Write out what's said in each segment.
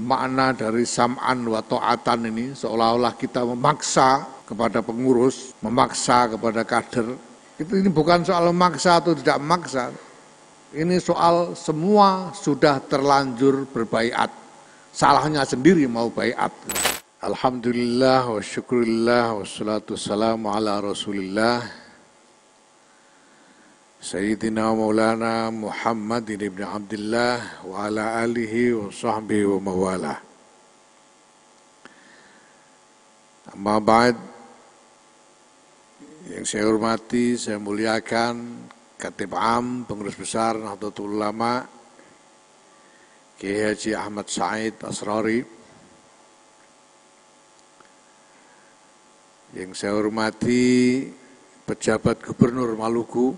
makna dari sam'an wa ta'atan ini seolah-olah kita memaksa kepada pengurus, memaksa kepada kader. Ini bukan soal memaksa atau tidak memaksa. Ini soal semua sudah terlanjur berbaiat. Salahnya sendiri mau baiat. Alhamdulillah wa syukurillah wassalatu wassalamu ala Rasulillah Sayyidina Maulana Muhammad ibn Abdullah wa ala alihi wa sahbihi wa mawalah. Amma ba'd, yang saya hormati, saya muliakan Khatib Am, Pengurus Besar Nahdlatul Ulama Kiai Haji Ahmad Said Asrori, yang saya hormati Pejabat Gubernur Maluku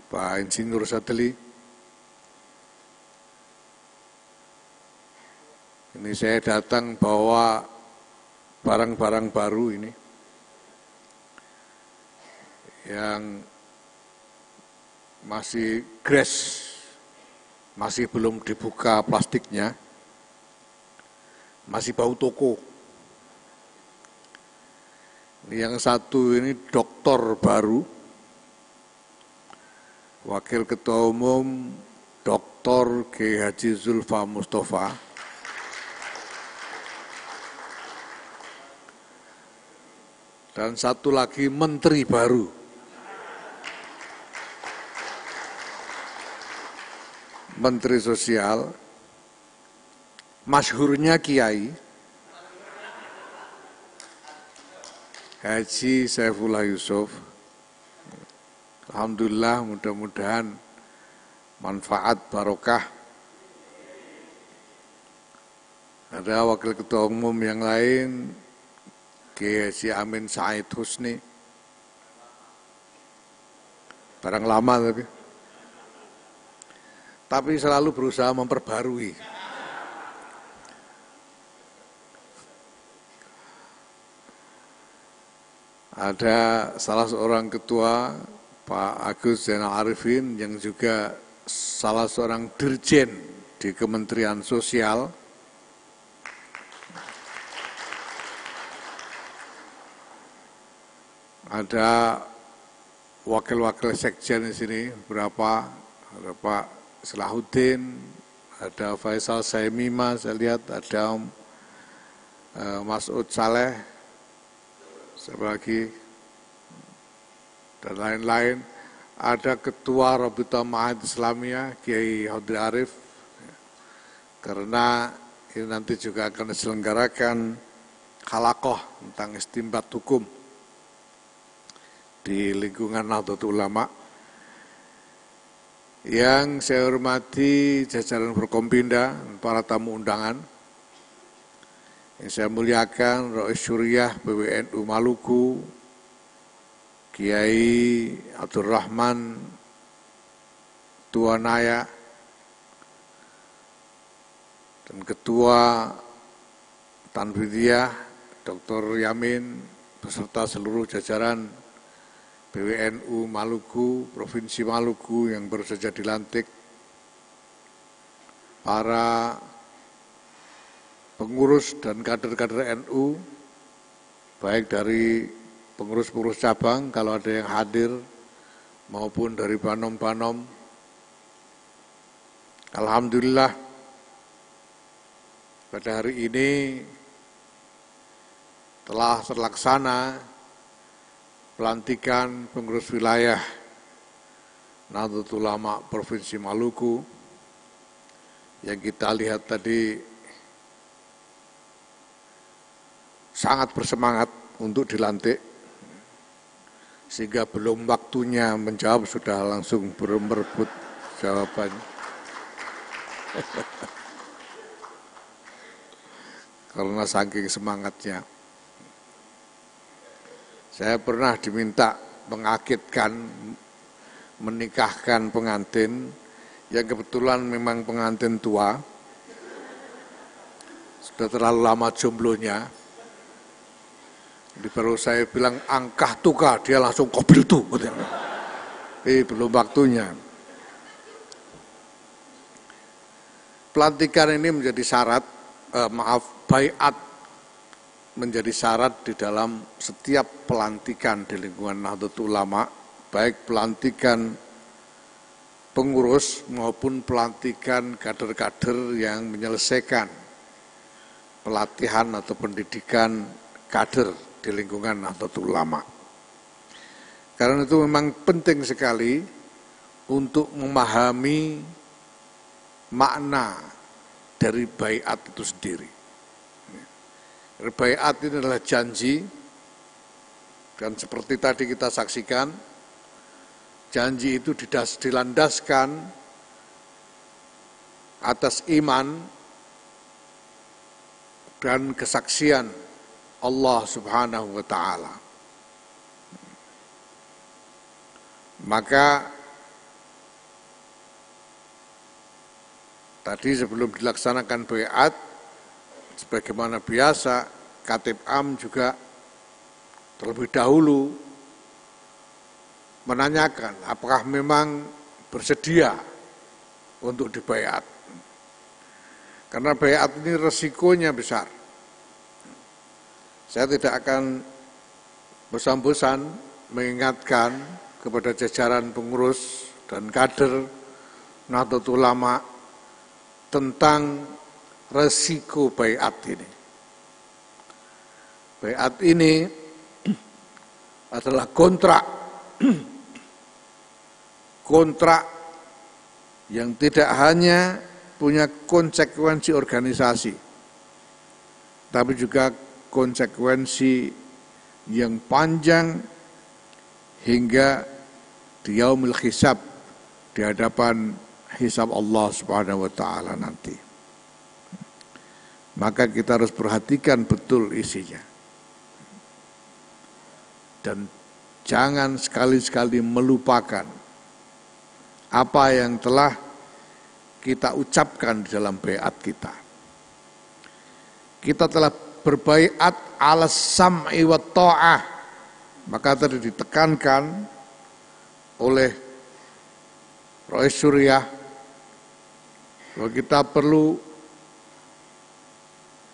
Pak Insinyur Sadli. Ini saya datang bawa barang-barang baru ini yang masih gres, masih belum dibuka plastiknya, masih bau toko. Ini yang satu ini doktor baru, Wakil Ketua Umum Dr. Kiai Haji Zulfa Mustafa. Dan satu lagi menteri baru, Menteri Sosial, masyhurnya Kiai Haji Saifullah Yusuf. Alhamdulillah, mudah-mudahan manfaat barokah. Ada Wakil Ketua Umum yang lain, Kiai Haji Amin Said Husni. Barang lama tapi selalu berusaha memperbarui. Ada salah seorang ketua, Pak Agus Zainal Arifin, yang juga salah seorang dirjen di Kementerian Sosial. Ada wakil-wakil sekjen di sini, berapa? Ada Pak Salahuddin, ada Faisal Saimima, saya lihat ada Mas'ud Saleh, siapa lagi, dan lain-lain. Ada Ketua Rabita Ma'had Islamiyah, Kiai Haudri Arif, karena ini nanti juga akan diselenggarakan halakoh tentang istinbat hukum di lingkungan Nahdlatul Ulama. Yang saya hormati jajaran Forkompinda, para tamu undangan, yang saya muliakan Rais Syuriah PWNU Maluku, Kiai Abdurrahman Tuanaya, dan Ketua Tanfidiyah Dr. Yamin, beserta seluruh jajaran PWNU Maluku, Provinsi Maluku yang baru saja dilantik, para pengurus dan kader-kader NU, baik dari pengurus-pengurus cabang kalau ada yang hadir, maupun dari Banom-Banom. Alhamdulillah, pada hari ini telah terlaksana pelantikan pengurus wilayah Nahdlatul Ulama Provinsi Maluku. Yang kita lihat tadi sangat bersemangat untuk dilantik, sehingga belum waktunya menjawab sudah langsung merebut jawaban. Karena saking semangatnya. Saya pernah diminta mengakidkan, menikahkan pengantin, yang kebetulan memang pengantin tua, sudah terlalu lama jomblonya. Jadi baru saya bilang angkah tuka, dia langsung kobil tuh. Belum waktunya. Pelantikan ini menjadi syarat baiat menjadi syarat di dalam setiap pelantikan di lingkungan Nahdlatul Ulama, baik pelantikan pengurus maupun pelantikan kader-kader yang menyelesaikan pelatihan atau pendidikan kader di lingkungan Nahdlatul Ulama. Karena itu memang penting sekali untuk memahami makna dari baiat itu sendiri. Baiat ini adalah janji, dan seperti tadi kita saksikan, janji itu dilandaskan atas iman dan kesaksian Allah Subhanahu wa Ta'ala. Maka tadi sebelum dilaksanakan baiat, sebagaimana biasa, Khatib Am juga terlebih dahulu menanyakan apakah memang bersedia untuk dibaiat. Karena baiat ini resikonya besar. Saya tidak akan bosan-bosan mengingatkan kepada jajaran pengurus dan kader Nahdlatul Ulama tentang resiko baiat ini. Baiat ini adalah kontrak yang tidak hanya punya konsekuensi organisasi, tapi juga konsekuensi yang panjang hingga di yaumil hisab, di hadapan hisab Allah Subhanahu wa Ta'ala nanti. Maka kita harus perhatikan betul isinya. Dan jangan sekali-sekali melupakan apa yang telah kita ucapkan di dalam baiat kita. Kita telah berbaiat ala sam'i wa ta'ah. Maka tadi ditekankan oleh Rois Suriah bahwa kita perlu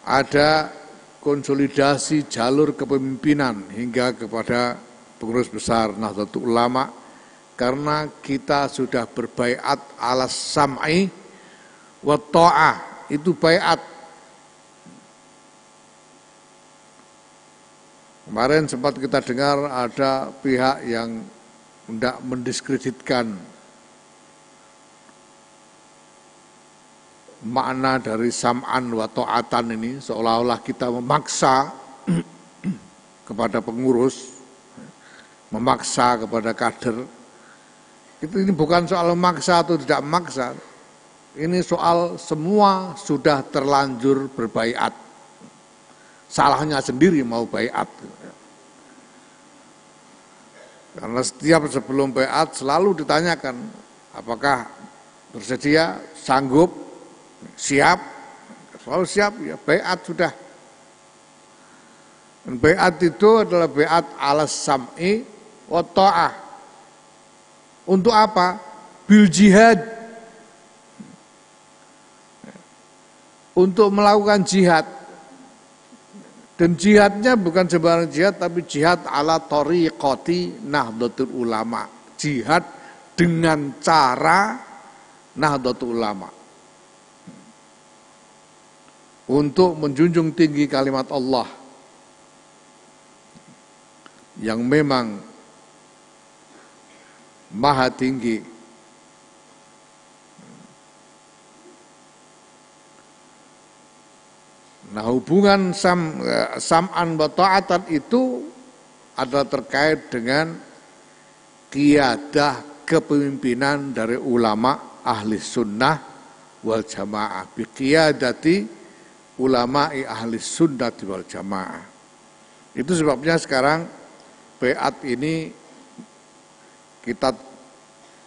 ada konsolidasi jalur kepemimpinan hingga kepada pengurus besar Nahdlatul Ulama, karena kita sudah berbaiat ala sam'i wa ta'ah. Itu baiat. Kemarin sempat kita dengar ada pihak yang hendak mendiskreditkan makna dari sam'an wa ta'atan ini, seolah-olah kita memaksa kepada pengurus, memaksa kepada kader. Ini bukan soal memaksa atau tidak memaksa, ini soal semua sudah terlanjur berbaiat. Salahnya sendiri mau baiat. Karena setiap sebelum baiat selalu ditanyakan, apakah bersedia, sanggup, siap, selalu siap, ya baiat sudah. Dan baiat itu adalah baiat ala sam'i wa ta'ah. Untuk apa? Bil jihad. Untuk melakukan jihad. Dan jihadnya bukan sembarang jihad, tapi jihad ala tariqati Nahdlatul Ulama. Jihad dengan cara Nahdlatul Ulama. Untuk menjunjung tinggi kalimat Allah yang memang maha tinggi. Nah, hubungan sam'an wa ta'atan itu adalah terkait dengan qiyadah kepemimpinan dari ulama ahli sunnah wal jamaah, bi qiyadati ulama'i ahli sunnah wal jamaah. Itu sebabnya sekarang baiat ini kita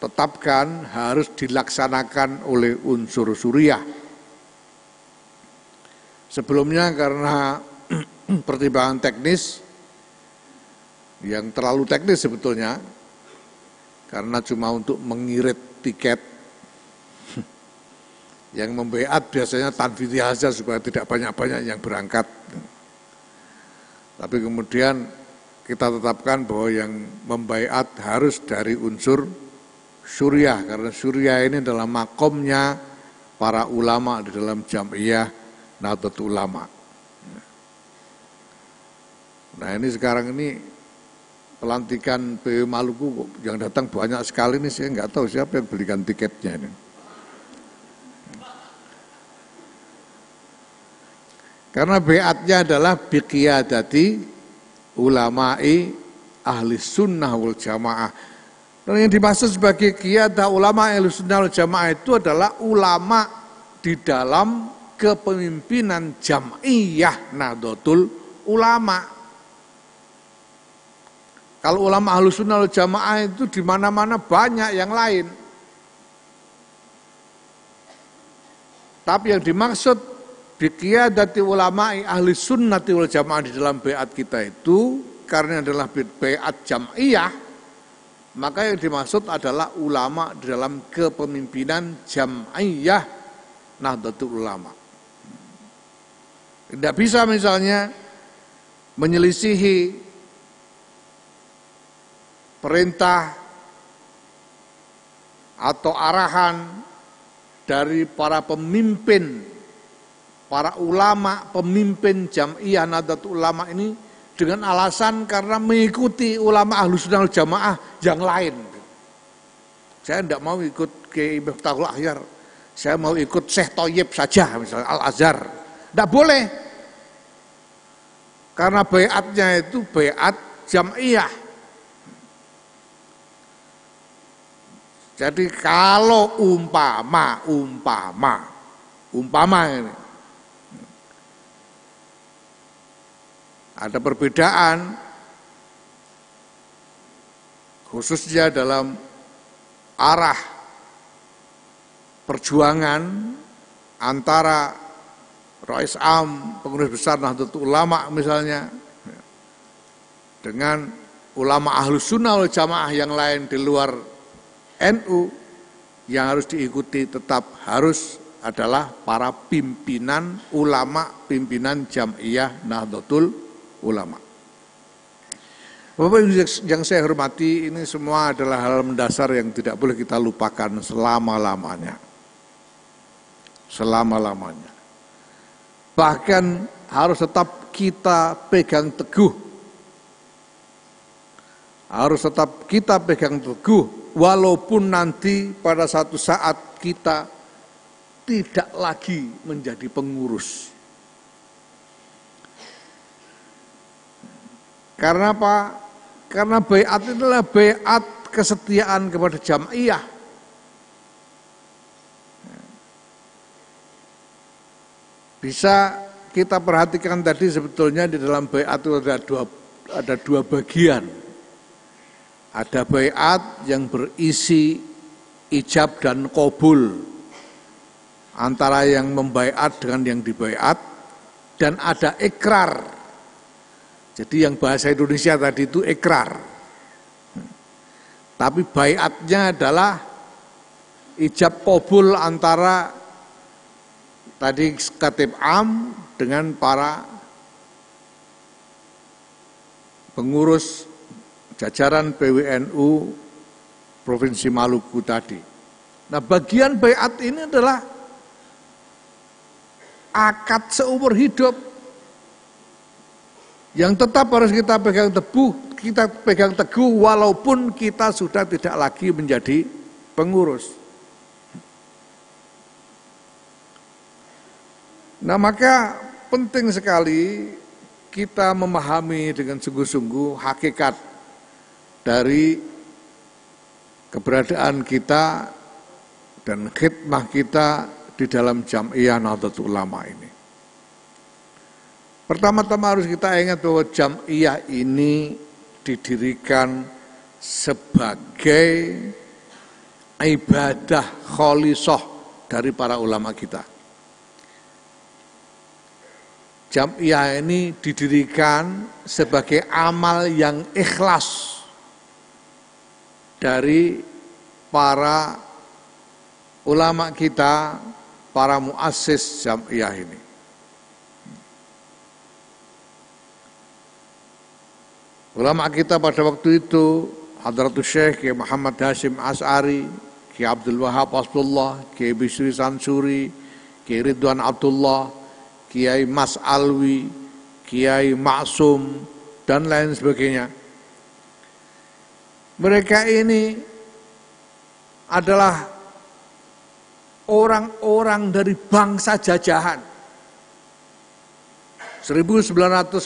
tetapkan harus dilaksanakan oleh unsur suriah. Sebelumnya karena pertimbangan teknis yang terlalu teknis sebetulnya, karena cuma untuk mengirit tiket Yang membaiat biasanya tanfidhi saja supaya tidak banyak-banyak yang berangkat. Tapi kemudian kita tetapkan bahwa yang membaiat harus dari unsur syuriah, karena syuriah ini adalah makomnya para ulama di dalam Jam'iyah Nahdlatul Ulama. Nah ini sekarang ini pelantikan PW Maluku yang datang banyak sekali nih, saya nggak tahu siapa yang belikan tiketnya ini. Karena baiatnya adalah biqiyadati ulama'i ahli sunnah wal jamaah. Dan yang dimaksud sebagai qiyadah ulama ahli sunnah wal jamaah itu adalah ulama di dalam kepemimpinan Jam'iyah Nahdlatul Ulama. Kalau ulama ahli sunnah wal jamaah itu di mana-mana banyak yang lain. Tapi yang dimaksud biqiyadati ulama'i ahli sunnati wal jamaah di dalam baiat kita itu, karena adalah baiat jam'iyah, maka yang dimaksud adalah ulama di dalam kepemimpinan Jam'iyah Nahdlatul Ulama. Tidak bisa misalnya menyelisihi perintah atau arahan dari para pemimpin, para ulama, pemimpin Jam'iyah Nahdlatul Ulama ini dengan alasan karena mengikuti ulama Ahlus Sunnah wal Jamaah yang lain. Saya tidak mau ikut Kiai Miftahul Akhyar, saya mau ikut Syekh Thoyyib saja, misalnya Al-Azhar. Tidak boleh. Karena baiatnya itu baiat Jam'iyah. Jadi kalau umpama ini ada perbedaan, khususnya dalam arah perjuangan antara Rais Am, pengurus besar Nahdlatul Ulama misalnya, dengan ulama Ahlus Sunnah wal Jamaah yang lain di luar NU, yang harus diikuti tetap harus adalah para pimpinan ulama, pimpinan Jam'iyah Nahdlatul Ulama. Bapak Ibu yang saya hormati, ini semua adalah hal mendasar yang tidak boleh kita lupakan selama-lamanya. Selama-lamanya. Bahkan harus tetap kita pegang teguh. Harus tetap kita pegang teguh, walaupun nanti pada satu saat kita tidak lagi menjadi pengurus. Karena apa? Karena baiat itu adalah baiat kesetiaan kepada Jam'iyah. Bisa kita perhatikan tadi sebetulnya di dalam baiat itu ada dua bagian. Ada baiat yang berisi ijab dan qabul antara yang membaiat dengan yang dibaiat, dan ada ikrar. Jadi yang bahasa Indonesia tadi itu ikrar. Tapi baiatnya adalah ijab qabul antara tadi Khatib Am dengan para pengurus jajaran PWNU Provinsi Maluku tadi. Nah, bagian baiat ini adalah akad seumur hidup yang tetap harus kita pegang teguh walaupun kita sudah tidak lagi menjadi pengurus. Nah, maka penting sekali kita memahami dengan sungguh-sungguh hakikat dari keberadaan kita dan khidmah kita di dalam Jam'iyah Nahdlatul Ulama ini. Pertama-tama harus kita ingat bahwa Jam'iyah ini didirikan sebagai ibadah kholisah dari para ulama kita. Jam'iyah ini didirikan sebagai amal yang ikhlas dari para ulama kita para muassis Jam'iyah ini. Ulama kita pada waktu itu, Hadratus Syekh Kiai Muhammad Hashim As'ari, Kiai Abdul Wahab Asbullah, Kiai Bisri Sansuri, Kiai Ridwan Abdullah, Kiai Mas Alwi, Kiai Maksum, dan lain sebagainya. Mereka ini adalah orang-orang dari bangsa jajahan. 1926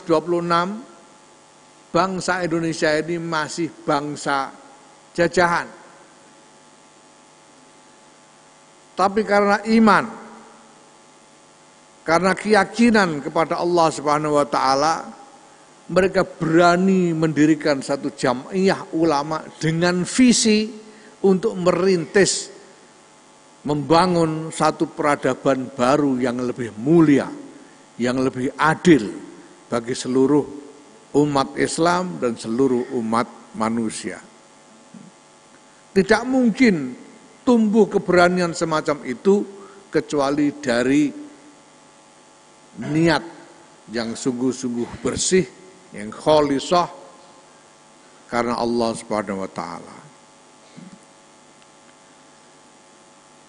bangsa Indonesia ini masih bangsa jajahan. Tapi karena iman, karena keyakinan kepada Allah Subhanahu wa taala, mereka berani mendirikan satu Jam'iyah ulama dengan visi untuk merintis, membangun satu peradaban baru yang lebih mulia, yang lebih adil bagi seluruh umat Islam dan seluruh umat manusia. Tidak mungkin tumbuh keberanian semacam itu kecuali dari niat yang sungguh-sungguh bersih, yang khalisah karena Allah Subhanahu wa taala.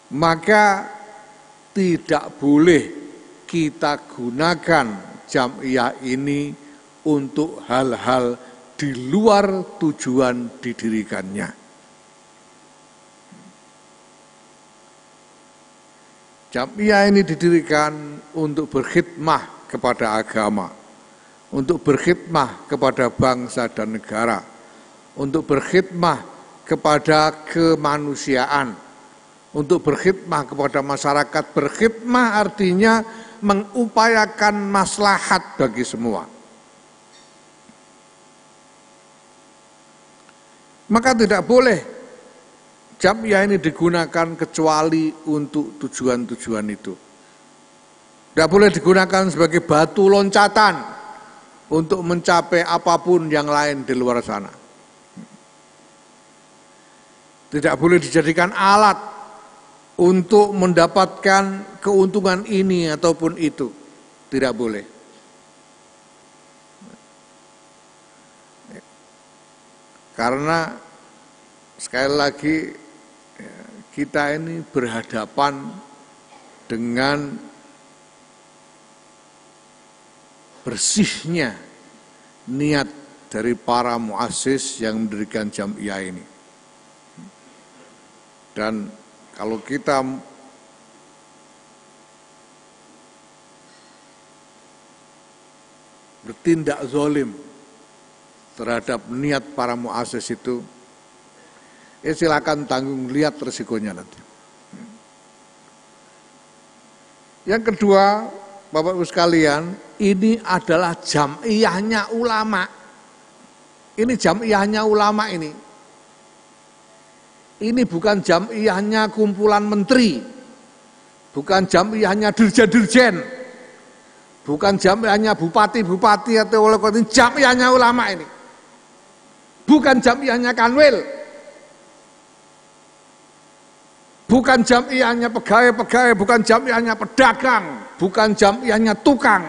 Maka tidak boleh kita gunakan Jam'iyah ini untuk hal-hal di luar tujuan didirikannya. Jam'iyah ini didirikan untuk berkhidmah kepada agama, untuk berkhidmah kepada bangsa dan negara, untuk berkhidmah kepada kemanusiaan, untuk berkhidmah kepada masyarakat. Berkhidmah artinya mengupayakan maslahat bagi semua. Maka tidak boleh Jam'iyah ini digunakan kecuali untuk tujuan-tujuan itu. Tidak boleh digunakan sebagai batu loncatan untuk mencapai apapun yang lain di luar sana. Tidak boleh dijadikan alat untuk mendapatkan keuntungan ini ataupun itu. Tidak boleh. Karena sekali lagi kita ini berhadapan dengan bersihnya niat dari para muassis yang mendirikan Jam'iyah ini. Dan kalau kita bertindak zalim terhadap niat para muassis itu, ya silakan tanggung, lihat resikonya nanti. Yang kedua, Bapak Ibu sekalian, ini adalah Jam'iyahnya ulama. Ini Jam'iyahnya ulama ini. Ini bukan Jam'iyahnya kumpulan menteri, bukan Jam'iyahnya dirjen-dirjen, bukan Jam'iyahnya bupati-bupati atau wali kota. Ini Jam'iyahnya ulama ini. Bukan Jam'iyahnya kanwil, bukan Jam'iyahnya pegawai-pegawai, bukan Jam'iyahnya pedagang, bukan Jam'iyahnya tukang.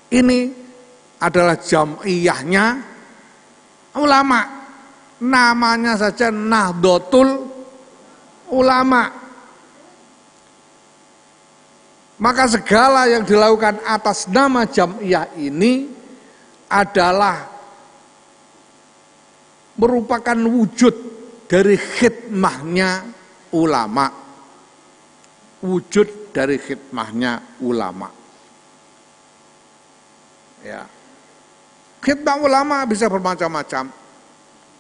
Ini adalah Jam'iyahnya ulama. Namanya saja Nahdlatul Ulama. Maka segala yang dilakukan atas nama Jam'iyah ini adalah merupakan wujud dari khidmahnya ulama. Wujud dari khidmahnya ulama. Ya. Khidmah ulama bisa bermacam-macam.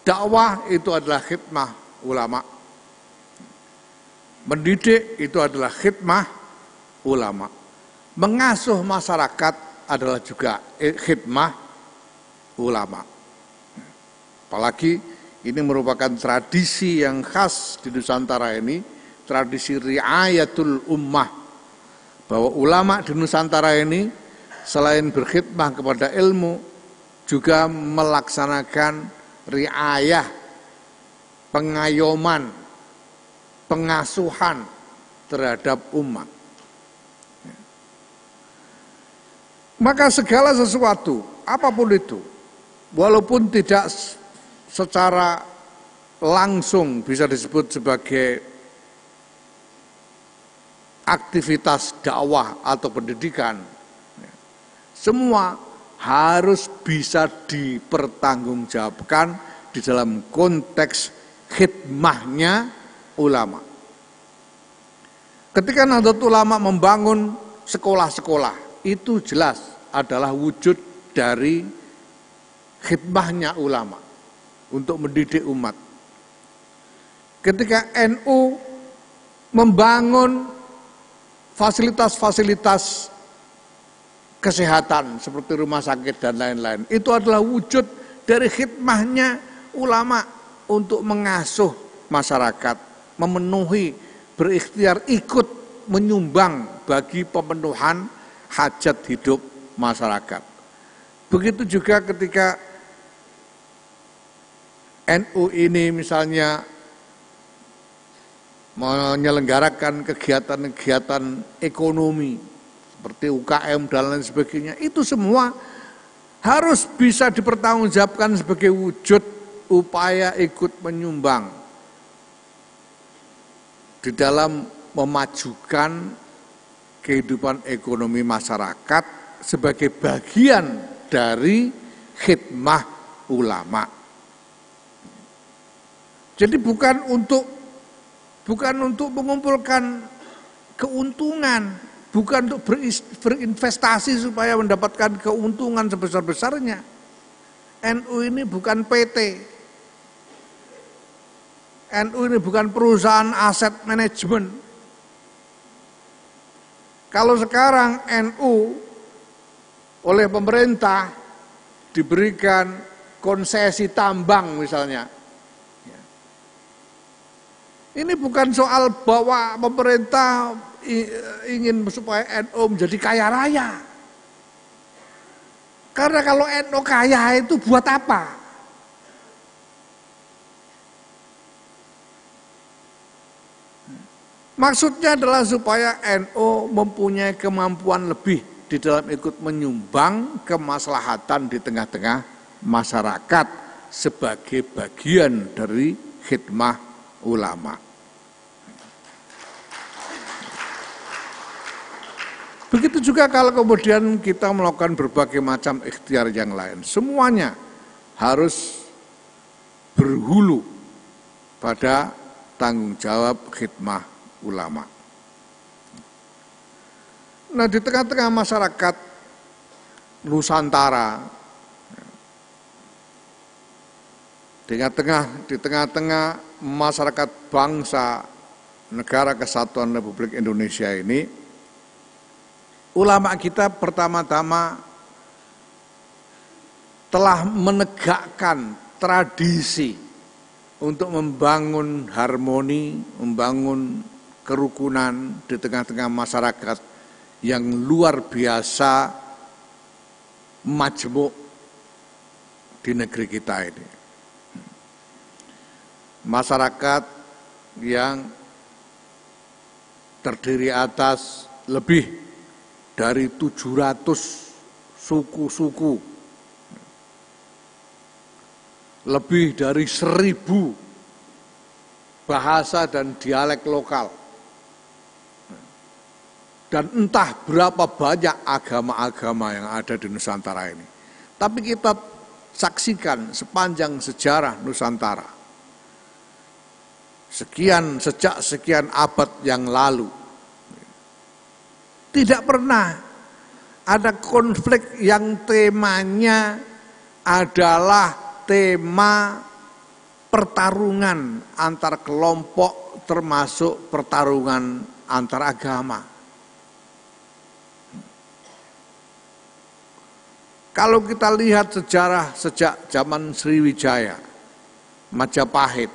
Dakwah itu adalah khidmah ulama. Mendidik itu adalah khidmah ulama. Mengasuh masyarakat adalah juga khidmah ulama. Apalagi ini merupakan tradisi yang khas di Nusantara ini, tradisi riayatul ummah, bahwa ulama di Nusantara ini selain berkhidmah kepada ilmu, juga melaksanakan riayah, pengayoman, pengasuhan terhadap umat. Maka segala sesuatu, apapun itu, walaupun tidak secara langsung bisa disebut sebagai aktivitas dakwah atau pendidikan, semua harus bisa dipertanggungjawabkan di dalam konteks khidmahnya ulama. Ketika Nahdlatul Ulama membangun sekolah-sekolah, itu jelas adalah wujud dari khidmahnya ulama untuk mendidik umat. Ketika NU membangun fasilitas-fasilitas kesehatan seperti rumah sakit dan lain-lain, itu adalah wujud dari khidmahnya ulama untuk mengasuh masyarakat, memenuhi, berikhtiar ikut menyumbang bagi pemenuhan hajat hidup masyarakat. Begitu juga ketika NU ini misalnya menyelenggarakan kegiatan-kegiatan ekonomi seperti UKM dan lain sebagainya, itu semua harus bisa dipertanggungjawabkan sebagai wujud upaya ikut menyumbang di dalam memajukan kehidupan ekonomi masyarakat sebagai bagian dari khidmah ulama. Jadi bukan untuk mengumpulkan keuntungan, bukan untuk berinvestasi supaya mendapatkan keuntungan sebesar-besarnya. NU ini bukan PT. NU ini bukan perusahaan aset manajemen. Kalau sekarang NU oleh pemerintah diberikan konsesi tambang misalnya, ini bukan soal bahwa pemerintah ingin supaya NU menjadi kaya raya. Karena kalau NU kaya itu buat apa? Maksudnya adalah supaya NU mempunyai kemampuan lebih di dalam ikut menyumbang kemaslahatan di tengah-tengah masyarakat sebagai bagian dari khidmah ulama. Begitu juga kalau kemudian kita melakukan berbagai macam ikhtiar yang lain, semuanya harus berhulu pada tanggung jawab khidmah ulama. Nah, di tengah-tengah masyarakat Nusantara, di tengah-tengah masyarakat bangsa Negara Kesatuan Republik Indonesia ini, ulama kita pertama-tama telah menegakkan tradisi untuk membangun harmoni, membangun kerukunan di tengah-tengah masyarakat yang luar biasa majmuk di negeri kita ini. Masyarakat yang terdiri atas lebih dari 700 suku-suku, lebih dari 1000 bahasa dan dialek lokal, dan entah berapa banyak agama-agama yang ada di Nusantara ini. Tapi kita saksikan sepanjang sejarah Nusantara, sejak sekian abad yang lalu, tidak pernah ada konflik yang temanya adalah tema pertarungan antar kelompok, termasuk pertarungan antar agama. Kalau kita lihat sejarah sejak zaman Sriwijaya, Majapahit,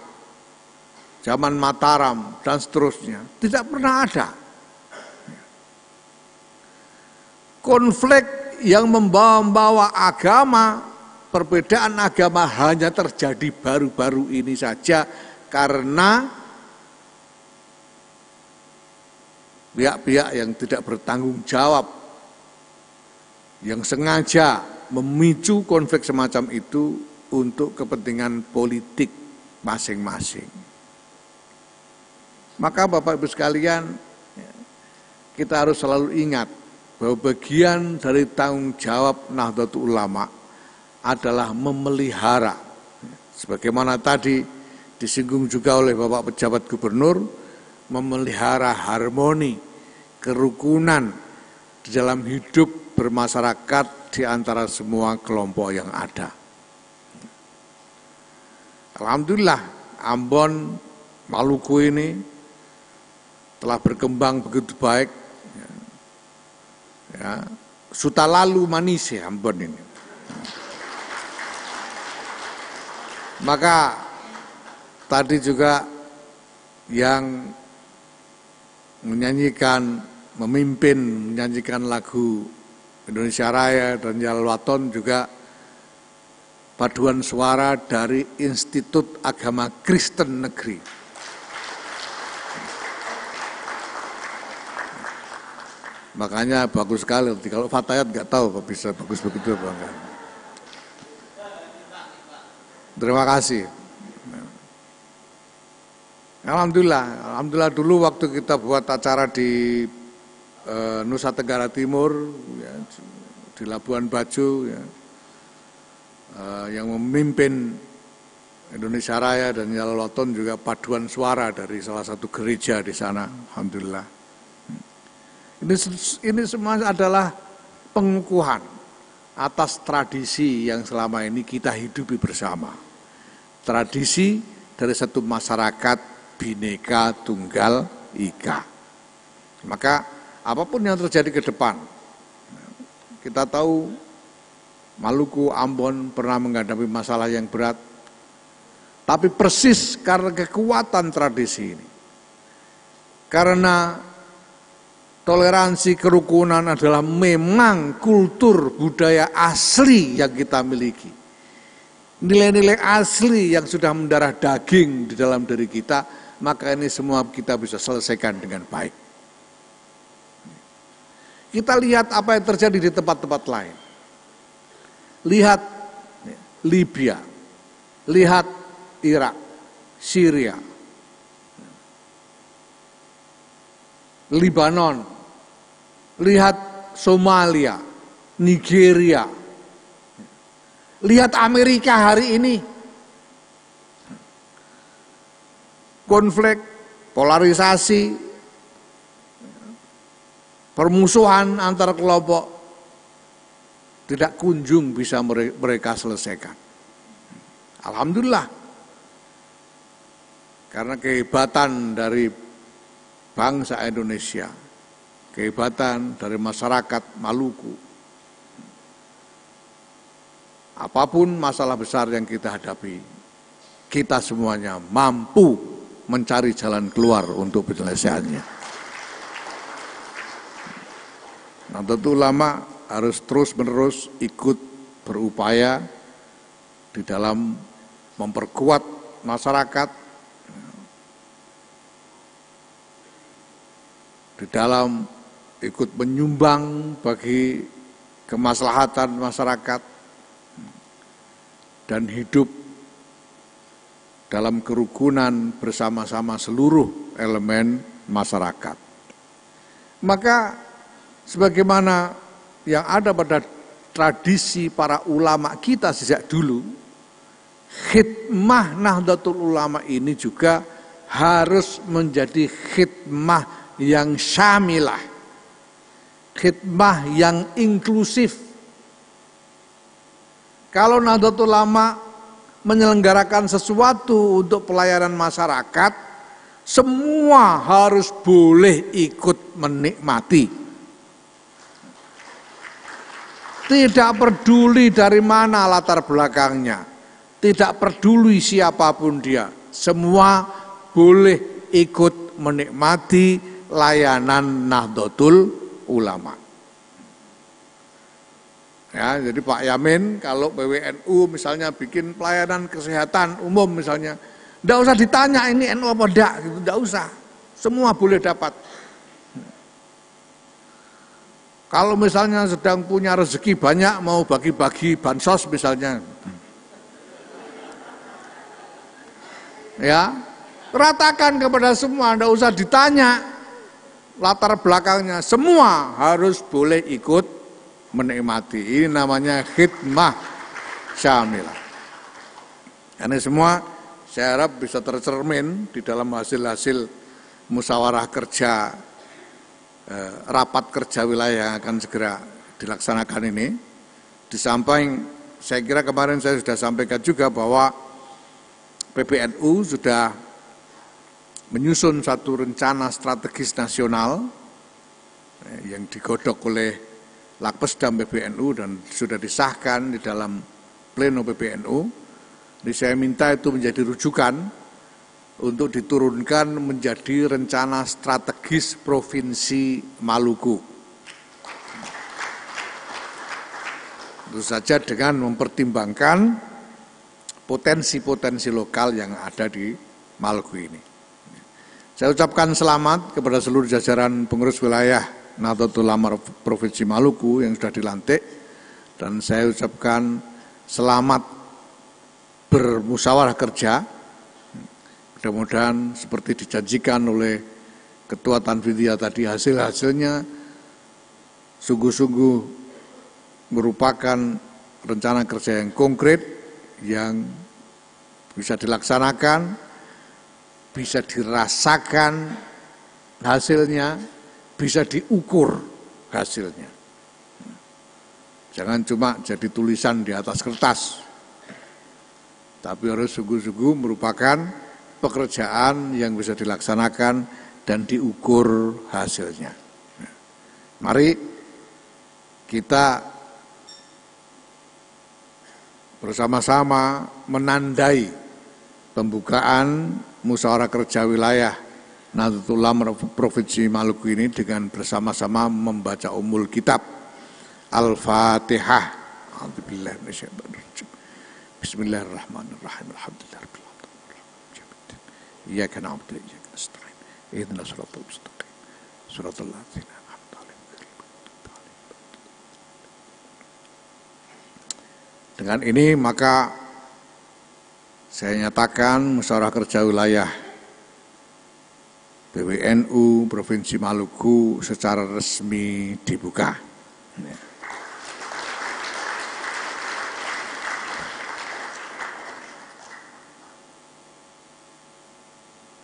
zaman Mataram, dan seterusnya, tidak pernah ada konflik yang membawa agama. Perbedaan agama hanya terjadi baru-baru ini saja karena pihak-pihak yang tidak bertanggung jawab, yang sengaja memicu konflik semacam itu untuk kepentingan politik masing-masing. Maka Bapak Ibu sekalian, kita harus selalu ingat bahwa bagian dari tanggung jawab Nahdlatul Ulama adalah memelihara, sebagaimana tadi disinggung juga oleh Bapak Pejabat Gubernur, memelihara harmoni, kerukunan di dalam hidup bermasyarakat di antara semua kelompok yang ada. Alhamdulillah, Ambon, Maluku ini telah berkembang begitu baik. Ya, suta lalu manis ya Ambon ini. Maka tadi juga yang menyanyikan lagu Indonesia Raya dan Jalal Waton juga paduan suara dari Institut Agama Kristen Negeri. Makanya bagus sekali, kalau Fatayat nggak tahu kok bisa bagus begitu apa enggak. Terima kasih. Alhamdulillah dulu waktu kita buat acara di Nusa Tenggara Timur, ya, di Labuan Bajo, ya, yang memimpin Indonesia Raya dan Jalal Waton juga paduan suara dari salah satu gereja di sana. Alhamdulillah. Ini semua adalah pengukuhan atas tradisi yang selama ini kita hidupi bersama. Tradisi dari satu masyarakat Bhinneka Tunggal Ika. Maka apapun yang terjadi ke depan, kita tahu Maluku, Ambon pernah menghadapi masalah yang berat, tapi persis karena kekuatan tradisi ini, karena toleransi kerukunan adalah memang kultur budaya asli yang kita miliki. Nilai-nilai asli yang sudah mendarah daging di dalam diri kita, maka ini semua kita bisa selesaikan dengan baik. Kita lihat apa yang terjadi di tempat-tempat lain. Lihat Libya, lihat Irak, Syria, Lebanon, lihat Somalia, Nigeria, lihat Amerika hari ini. Konflik, polarisasi, permusuhan antar kelompok tidak kunjung bisa mereka selesaikan. Alhamdulillah. Karena kehebatan dari bangsa Indonesia, kehebatan dari masyarakat Maluku. Apapun masalah besar yang kita hadapi, kita semuanya mampu mencari jalan keluar untuk penyelesaiannya. Nahdlatul Ulama harus terus-menerus ikut berupaya di dalam memperkuat masyarakat, di dalam ikut menyumbang bagi kemaslahatan masyarakat dan hidup dalam kerukunan bersama-sama seluruh elemen masyarakat. Maka sebagaimana yang ada pada tradisi para ulama kita sejak dulu, khidmah Nahdlatul Ulama ini juga harus menjadi khidmah yang syamilah, khidmah yang inklusif. Kalau Nahdlatul Ulama menyelenggarakan sesuatu untuk pelayanan masyarakat, semua harus boleh ikut menikmati. Tidak peduli dari mana latar belakangnya, tidak peduli siapapun dia, semua boleh ikut menikmati layanan Nahdlatul Ulama. Ya, jadi Pak Yamin kalau PWNU misalnya bikin pelayanan kesehatan umum misalnya, enggak usah ditanya ini NU apa enggak, gitu, enggak usah. Semua boleh dapat. Kalau misalnya sedang punya rezeki banyak, mau bagi-bagi bansos misalnya, ya, ratakan kepada semua, tidak usah ditanya latar belakangnya, semua harus boleh ikut menikmati. Ini namanya khidmah syamilah. Ini semua saya harap bisa tercermin di dalam hasil-hasil musyawarah kerja, rapat kerja wilayah yang akan segera dilaksanakan ini. Di samping, saya kira kemarin saya sudah sampaikan juga bahwa PBNU sudah menyusun satu rencana strategis nasional yang digodok oleh Lakpesdam PBNU dan sudah disahkan di dalam pleno PBNU. Jadi saya minta itu menjadi rujukan untuk diturunkan menjadi rencana strategis Provinsi Maluku. Tentu saja dengan mempertimbangkan potensi-potensi lokal yang ada di Maluku ini. Saya ucapkan selamat kepada seluruh jajaran pengurus wilayah Nahdlatul Ulama Provinsi Maluku yang sudah dilantik, dan saya ucapkan selamat bermusyawarah kerja. Mudah-mudahan seperti dijanjikan oleh Ketua Tanfidia tadi, hasil-hasilnya sungguh-sungguh merupakan rencana kerja yang konkret, yang bisa dilaksanakan, bisa dirasakan hasilnya, bisa diukur hasilnya. Jangan cuma jadi tulisan di atas kertas, tapi harus sungguh-sungguh merupakan pekerjaan yang bisa dilaksanakan dan diukur hasilnya. Mari kita bersama-sama menandai pembukaan musyawarah kerja wilayah Nahdlatul Ulama Provinsi Maluku ini dengan bersama-sama membaca Ummul Kitab Al-Fatihah. A'udzubillahi minasyaitonirrajim. Bismillahirrahmanirrahim. Alhamdulillahirabbil alamin. Iyyaka na'budu wa iyyaka nasta'in. Ihdinas siratal mustaqim. Shiratal ladzina an'amta 'alaihim. Dengan ini maka saya nyatakan musyawarah kerja wilayah PBNU Provinsi Maluku secara resmi dibuka.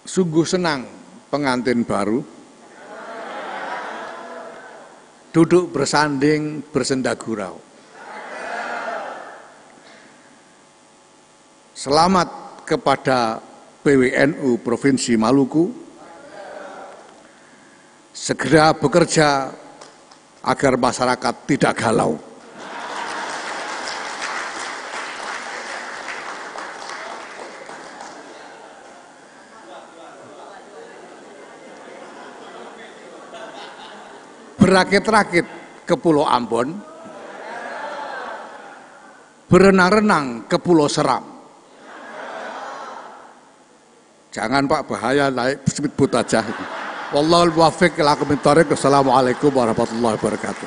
Sungguh senang pengantin baru duduk bersanding bersenda gurau. Selamat kepada PWNU Provinsi Maluku, segera bekerja agar masyarakat tidak galau. Berakit-rakit ke Pulau Ambon, berenang-renang ke Pulau Seram. Jangan Pak, bahaya, naik speedboat aja. Wallahul muwaffiq ila aqwamit thoriq. Wassalamualaikum warahmatullahi wabarakatuh.